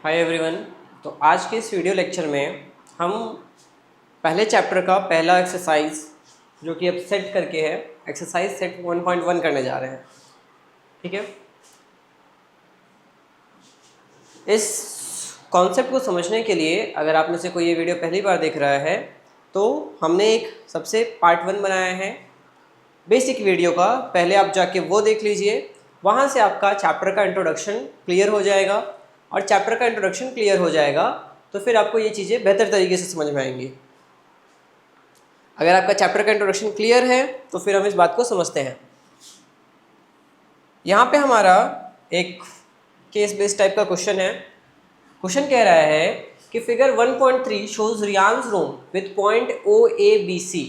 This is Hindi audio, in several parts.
Hi everyone. तो आज के इस वीडियो लेक्चर में हम पहले चैप्टर का पहला एक्सरसाइज जो कि अब सेट करके है एक्सरसाइज सेट 1.1 करने जा रहे हैं। ठीक है, इस कॉन्सेप्ट को समझने के लिए अगर आप में से कोई ये वीडियो पहली बार देख रहा है तो हमने एक सबसे पार्ट 1 बनाया है बेसिक वीडियो का। पहले आप जाके वो देख लीजिए, वहाँ से आपका चैप्टर का इंट्रोडक्शन क्लियर हो जाएगा और चैप्टर का इंट्रोडक्शन क्लियर हो जाएगा तो फिर आपको ये चीज़ें बेहतर तरीके से समझ में आएंगी। अगर आपका चैप्टर का इंट्रोडक्शन क्लियर है तो फिर हम इस बात को समझते हैं। यहाँ पे हमारा एक केस बेस्ड टाइप का क्वेश्चन है। क्वेश्चन कह रहा है कि figure 1.3 shows Rian's room with point OABC।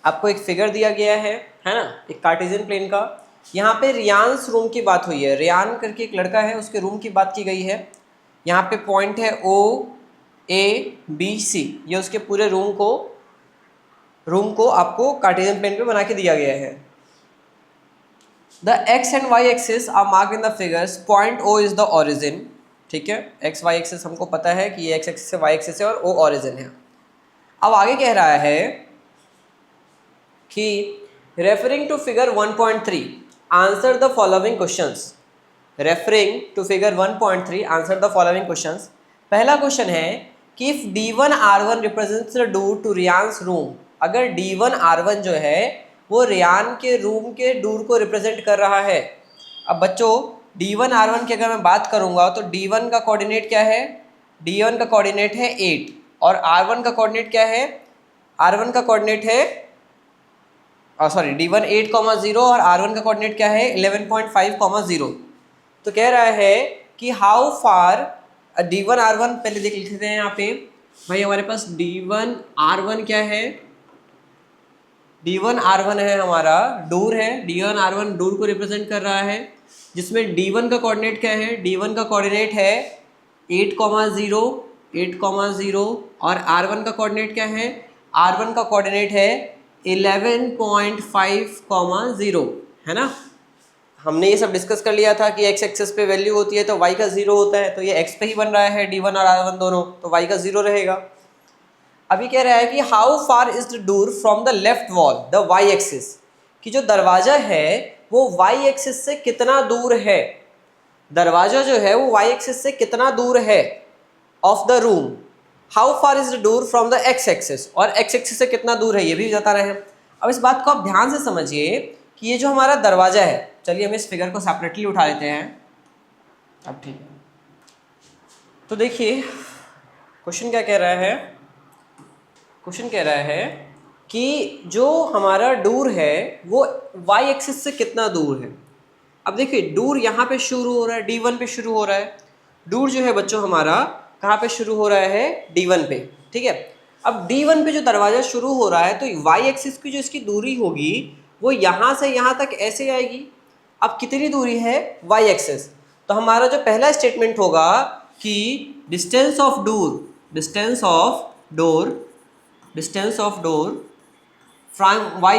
आपको एक फिगर दिया गया है ना, एक कार्टेशियन प्लेन का। यहाँ पे रियांस रूम की बात हुई है, रियान करके एक लड़का है, उसके रूम की बात की गई है। यहाँ पे पॉइंट है OABC, ये उसके पूरे रूम को आपको कार्टेशियन प्लेन पे बना के दिया गया है। The x and y axis are marked in the figures, point O is the origin. ठीक है, x y एक्सिस हमको पता है कि ये x एक्सिस है, y एक्सिस है और O ओरिजिन है। अब आगे कह रहा है कि referring to figure 1.3 answer the following questions. Referring to figure 1.3 answer the following questions. पहला क्वेश्चन है कि if D1 R1 represents the door to Rian's room, अगर D1 R1 जो है वो रियान के रूम के डोर को रिप्रेजेंट कर रहा है। अब बच्चों D1 R1 की अगर मैं बात करूंगा तो D1 का कोऑर्डिनेट क्या है? D1 का कोऑर्डिनेट है 8 और R1 का कोऑर्डिनेट क्या है? R1 का कोऑर्डिनेट है D1 8,0 और R1 का कोऑर्डिनेट क्या है? 11.5,0। तो कह रहा है कि हाउ फार D1 R1, पहले देख लेते हैं यहाँ पे भाई हमारे पास D1 R1 क्या है? D1 R1 है हमारा डोर है। D1 R1 डोर को रिप्रेजेंट कर रहा है, जिसमें D1 का कोऑर्डिनेट क्या है? D1 का कोऑर्डिनेट है 8,0 और R1 का कोऑर्डिनेट क्या है? R1 का कोऑर्डिनेट है 11.5,0 है ना। हमने ये सब डिस्कस कर लिया था कि x एक्सिस पे वैल्यू होती है तो y का 0 होता है, तो ये x पे ही बन रहा है D1 और R1 दोनों, तो y का 0 रहेगा। अभी कह रहा है कि how far is the door from the left wall the y axis, कि जो दरवाजा है वो y एक्सिस से कितना दूर है। दरवाजा जो है वो y एक्सिस से कितना दूर है of the room. How far is the door from the x axis, और x एक्सिस से कितना दूर है ये भी बता रहे हैं। अब इस बात को आप ध्यान से समझिए कि ये जो हमारा दरवाजा है, चलिए हम इस फिगर को सेपरेटली उठा लेते हैं। अब ठीक है, तो देखिए क्वेश्चन क्या कह रहा है। क्वेश्चन कह रहा है कि जो हमारा डोर है वो y एक्सिस से कितना दूर है। अब देखिए डोर यहाँ पे शुरू हो रहा है, D1 पे शुरू हो रहा है। डोर जो है बच्चों हमारा कहाँ पे शुरू हो रहा है? D1 पे। ठीक है, अब D1 पे जो दरवाजा शुरू हो रहा है तो y एक्सिस की जो इसकी दूरी होगी वो यहाँ से यहाँ तक ऐसे आएगी। अब कितनी दूरी है? y axis. तो हमारा जो पहला स्टेटमेंट होगा कि distance of door from y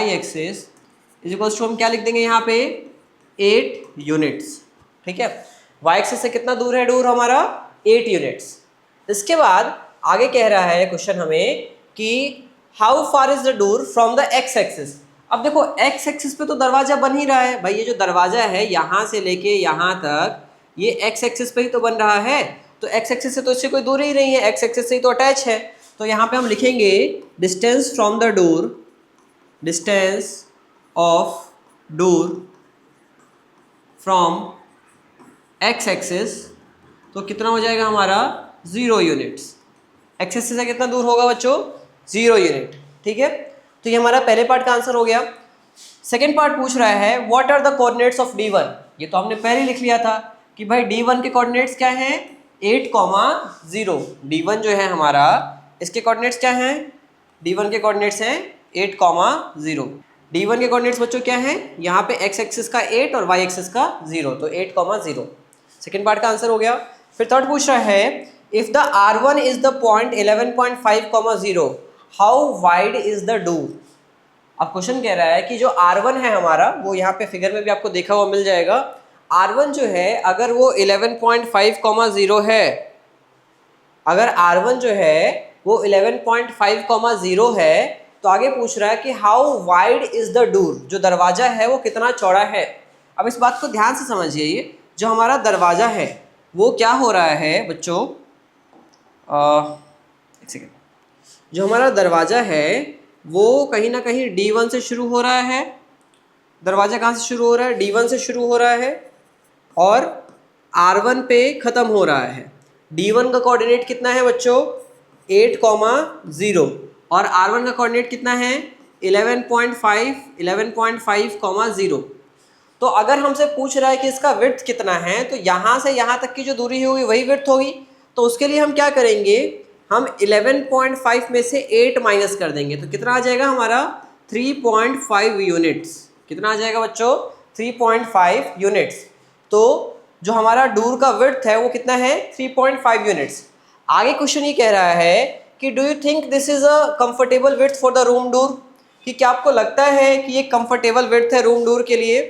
axis is equals to, हम क्या लिख देंगे यहाँ पे? 8 यूनिट्स। ठीक है, y एक्सिस से कितना दूर है डोर हमारा? 8 यूनिट्स। इसके बाद आगे कह रहा है क्वेश्चन हमें कि how far is the door from the x axis. अब देखो x एक्सिस पे तो दरवाजा बन ही रहा है भाई, ये जो दरवाजा है यहाँ से लेके यहाँ तक ये x एक्सिस पे ही तो बन रहा है, तो x एक्सिस से तो इससे कोई दूरी ही नहीं है, x एक्सिस से ही तो अटैच है। तो यहाँ पे हम लिखेंगे distance from the door, distance of door from x axis, तो कितना हो जाएगा हमारा? 0 यूनिट्स। x एक्सिस से कितना दूर होगा बच्चों? 0 यूनिट। ठीक है, तो ये हमारा पहले पार्ट का आंसर हो गया। सेकेंड पार्ट पूछ रहा है what are the coordinates of D1। ये तो हमने पहले लिख लिया था कि भाई D1 के कोऑर्डिनेट्स क्या हैं? 8,0। D1 जो है हमारा इसके कोऑर्डिनेट्स क्या हैं? D1 के कोऑर्डिनेट्स हैं 8,0। D1 के कोऑर्डिनेट्स बच्चों क्या हैं? यहाँ पे x एक्सिस का 8 और y एक्सिस का 0, तो 8,0। सेकेंड पार्ट का आंसर हो गया। फिर थर्ड पूछ रहा है if the R1 is the point 11.5,0 how wide is the door. अब क्वेश्चन कह रहा है कि जो R1 है हमारा वो यहाँ पे फिगर में भी आपको देखा हुआ मिल जाएगा, R1 जो है अगर वो 11.5, 0 है, अगर R1 जो है वो 11.5, 0 है, तो आगे पूछ रहा है कि how wide is the door, जो दरवाजा है वो कितना चौड़ा है। अब इस बात को ध्यान से समझिए, जो हमारा दरवाजा है वो क्या हो रहा है बच्चों, एक सेकेंड, जो हमारा दरवाजा है वो कहीं ना कहीं D1 से शुरू हो रहा है। दरवाजा कहाँ से शुरू हो रहा है? D1 से शुरू हो रहा है और R1 पे ख़त्म हो रहा है। D1 का कोऑर्डिनेट कितना है बच्चों? 8, 0 और R1 का कोऑर्डिनेट कितना है? 11.5, 0। तो अगर हमसे पूछ रहा है कि इसका विड्थ कितना है, तो यहाँ से यहाँ तक की जो दूरी होगी वही विड्थ होगी। तो उसके लिए हम क्या करेंगे, हम 11.5 में से 8 माइनस कर देंगे, तो कितना आ जाएगा हमारा? 3.5 यूनिट्स। कितना आ जाएगा बच्चों? 3.5 यूनिट्स। तो जो हमारा डोर का विड्थ है वो कितना है? 3.5 यूनिट्स। आगे क्वेश्चन ये कह रहा है कि do you think this is a comfortable width for the room door, कि क्या आपको लगता है कि ये कंफर्टेबल विड्थ है रूम डोर के लिए?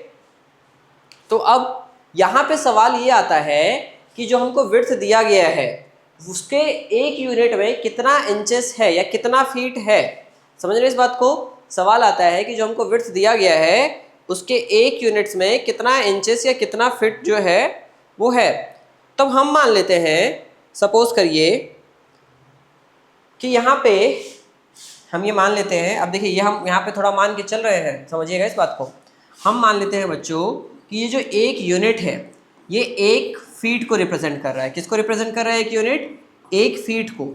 तो अब यहाँ पे सवाल ये आता है कि जो हमको विड्थ दिया गया है उसके एक यूनिट में कितना इंचेस है या कितना फीट है। समझ रहे इस बात को? सवाल आता है कि जो हमको विड्थ दिया गया है उसके एक यूनिट्स में कितना इंचेस या कितना फिट जो है वो है। तब हम मान लेते हैं, सपोज करिए कि यहाँ पे हम ये मान लेते हैं, अब देखिए ये हम यहाँ पे थोड़ा मान के चल रहे हैं, समझिएगा इस बात को। हम मान लेते हैं बच्चों कि ये जो एक यूनिट है ये 1 फीट को रिप्रेजेंट कर रहा है। किसको रिप्रेजेंट कर रहा है? एक यूनिट 1 फीट को।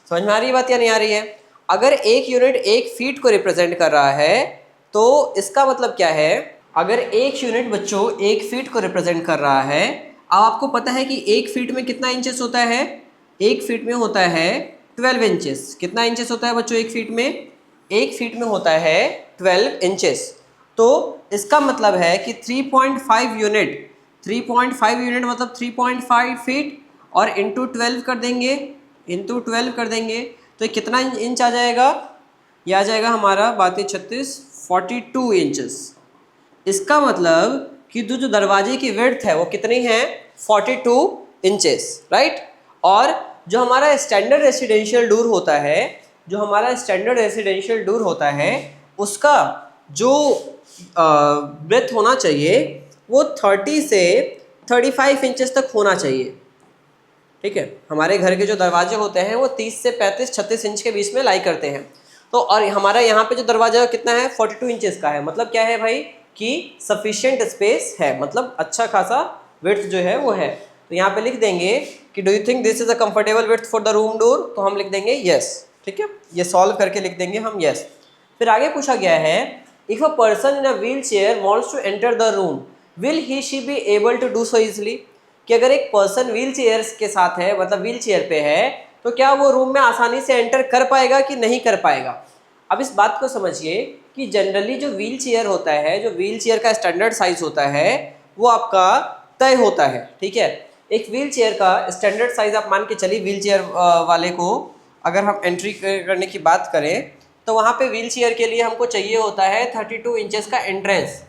समझ में आ रही है बात या नहीं आ रही है? अगर एक यूनिट 1 फीट को रिप्रेजेंट कर रहा है तो इसका मतलब क्या है? अगर एक यूनिट बच्चों 1 फीट को रिप्रेजेंट कर रहा है, अब आपको पता है कि 1 फीट में कितना इंचेस होता है? 1 फीट में होता है 12 इंचेस। कितना इंचेस होता है बच्चों 1 फीट में? 1 फीट में होता है 12 इंचेस। तो इसका मतलब है कि 3.5 यूनिट, 3.5 यूनिट मतलब 3.5 फीट और इंटू 12 कर देंगे, इंटू 12 कर देंगे तो ये कितना इंच आ जाएगा? ये आ जाएगा हमारा 32, 42 इंचेस। इसका मतलब कि जो दरवाजे की विड्थ है वो कितनी है? 42 इंचेस, राइट। और जो हमारा स्टैंडर्ड रेसिडेंशियल डोर होता है, जो हमारा स्टैंडर्ड रेसिडेंशियल डोर होता है उसका जो ब्रेथ होना चाहिए वो 30 से 35 इंचेस तक होना चाहिए। ठीक है, हमारे घर के जो दरवाजे होते हैं वो 30 से 35, 36 इंच के बीच में लाई करते हैं। तो और हमारा यहाँ पे जो दरवाजा कितना है? 42 इंचेस का है। मतलब क्या है भाई कि सफिशिएंट स्पेस है, मतलब अच्छा खासा विड्थ जो है वो है। तो यहाँ पे लिख देंगे कि do you think this is a comfortable width for the room door, तो हम लिख देंगे यस। ठीक है, ये सॉल्व करके लिख देंगे हम यस। फिर आगे पूछा गया है if a person in a wheelchair wants to enter the room will he she be able to do so easily, कि अगर एक पर्सन व्हील चेयर के साथ है, मतलब व्हील चेयर पे है, तो क्या वो रूम में आसानी से एंटर कर पाएगा कि नहीं कर पाएगा। अब इस बात को समझिए कि जनरली जो व्हील चेयर होता है, जो व्हील चेयर का स्टैंडर्ड साइज होता है वो आपका तय होता है। ठीक है, एक व्हील चेयर का स्टैंडर्ड साइज आप मान के चलिए, व्हील चेयर वाले को अगर हम एंट्री करने की बात करें तो वहाँ पे व्हील चेयर के लिए हमको चाहिए होता है 32 इंचेस का एंट्रेंस।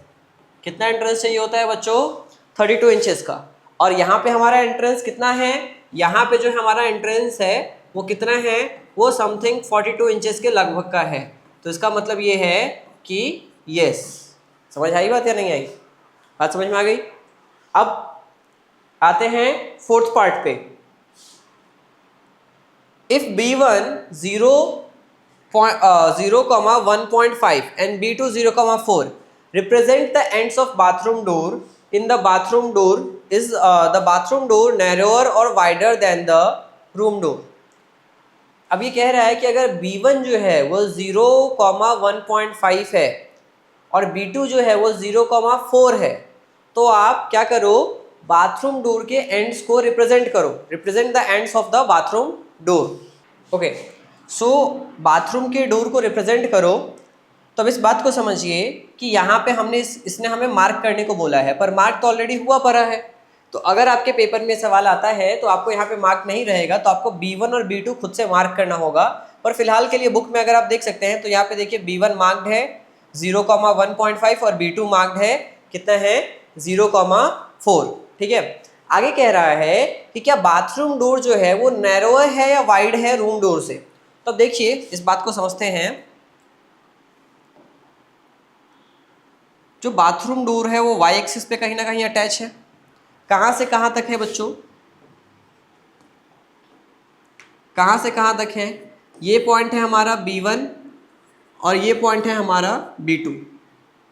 कितना एंट्रेंस चाहिए होता है बच्चों? 32 इंचेस का। और यहाँ पे हमारा एंट्रेंस कितना है? यहाँ पे जो हमारा एंट्रेंस है वो कितना है? वो समथिंग 42 इंचेस के लगभग का है। तो इसका मतलब ये है कि यस। समझ आई बात या नहीं आई? बात समझ में आ गई? अब आते हैं फोर्थ पार्ट पे। If B1 0.5 and B2 0.4 represent the ends of bathroom door, in the bathroom door is the bathroom door narrower or wider than the room door। अब ये कह रहा है कि अगर B1 जो है वो 0.1.5 है और B2 जो है वो 0.4 है, तो आप क्या करो? बाथरूम डोर के एंड्स को रिप्रेजेंट करो, represent the ends of the bathroom door. Okay, so bathroom के डोर को रिप्रेजेंट करो। तो अब इस बात को समझिए कि यहाँ पे हमने इसने हमें मार्क करने को बोला है, पर मार्क तो ऑलरेडी हुआ पड़ा है। तो अगर आपके पेपर में सवाल आता है तो आपको यहाँ पे मार्क नहीं रहेगा, तो आपको B1 और B2 खुद से मार्क करना होगा। पर फिलहाल के लिए बुक में अगर आप देख सकते हैं तो यहाँ पे देखिए B1 मार्क्ड है 0.1.5 और B2 मार्क्ड है कितना है? 0.4। 4। ठीक है, आगे कह रहा है कि क्या बाथरूम डोर जो है वो नैरोअर है या वाइड है रूम डोर से। तो अब देखिए इस बात को समझते हैं। जो बाथरूम डोर है वो वाई एक्सिस पे कहीं ना कहीं अटैच है। कहाँ से कहाँ तक है बच्चों, कहाँ से कहाँ तक है? ये पॉइंट है हमारा B1 और ये पॉइंट है हमारा B2।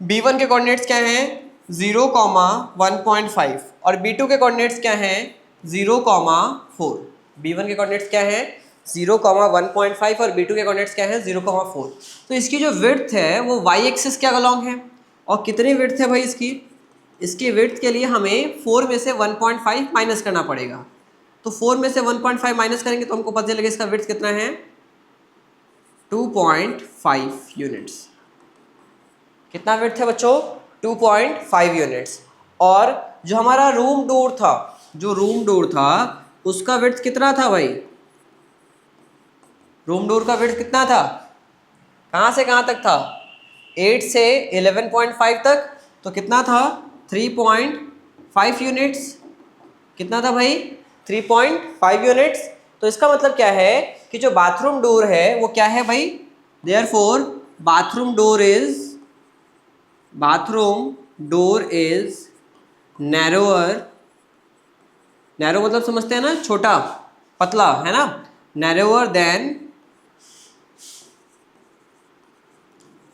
B1 के कोऑर्डिनेट्स क्या हैं 0,1.5 और B2 के कोऑर्डिनेट्स क्या हैं 0,4। B1 के कोऑर्डिनेट्स क्या हैं 0,1.5 और B2 के कोऑर्डिनेट्स क्या हैं 0,4। तो इसकी जो विड्थ है वो वाई एक्सिस के अलोंग है। और कितनी विड्थ है भाई इसकी? इसकी विड्थ के लिए हमें 4 में से 1.5 माइनस करना पड़ेगा। तो 4 में से 1.5 माइनस करेंगे तो हमको पता चलेगा इसका विड्थ कितना है 2.5 यूनिट्स। कितना विड्थ है बच्चों 2.5 यूनिट्स। और जो हमारा रूम डोर था, जो रूम डोर था उसका विड्थ कितना था भाई? रूम डोर का विड्थ कितना था, कहाँ से कहाँ तक था? 8 से 11.5 तक। तो कितना था 3.5 यूनिट्स। कितना था भाई 3.5 यूनिट्स। तो इसका मतलब क्या है कि जो बाथरूम डोर है वो क्या है भाई, therefore bathroom door is narrower. Narrow मतलब समझते हैं ना, छोटा पतला, है ना, नैरोअर देन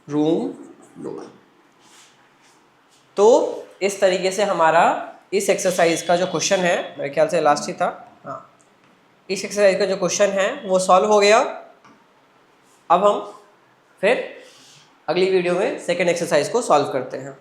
रूम डोर। तो इस तरीके से हमारा इस एक्सरसाइज का जो क्वेश्चन है, मेरे ख्याल से लास्ट ही था, हाँ, इस एक्सरसाइज का जो क्वेश्चन है वो सॉल्व हो गया। अब हम फिर अगली वीडियो में सेकंड एक्सरसाइज को सॉल्व करते हैं।